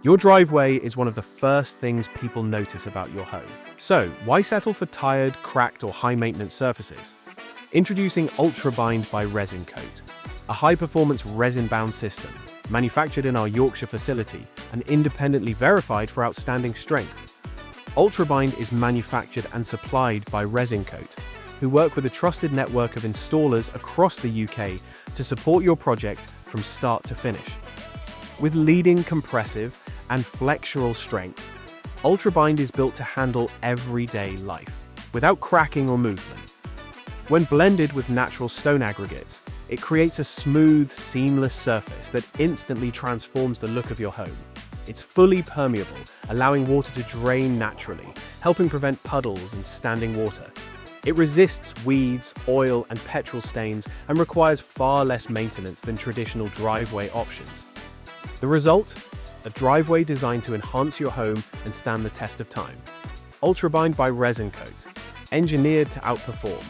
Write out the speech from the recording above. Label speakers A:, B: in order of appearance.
A: Your driveway is one of the first things people notice about your home. So, why settle for tired, cracked, or high-maintenance surfaces? Introducing Ultrabind by Resincoat, a high-performance resin-bound system manufactured in our Yorkshire facility and independently verified for outstanding strength. Ultrabind is manufactured and supplied by Resincoat, who work with a trusted network of installers across the UK to support your project from start to finish. With leading compressive and flexural strength, Ultrabind is built to handle everyday life, without cracking or movement. When blended with natural stone aggregates, it creates a smooth, seamless surface that instantly transforms the look of your home. It's fully permeable, allowing water to drain naturally, helping prevent puddles and standing water. It resists weeds, oil, and petrol stains and requires far less maintenance than traditional driveway options. The result? A driveway designed to enhance your home and stand the test of time. Ultrabind by Resincoat, engineered to outperform.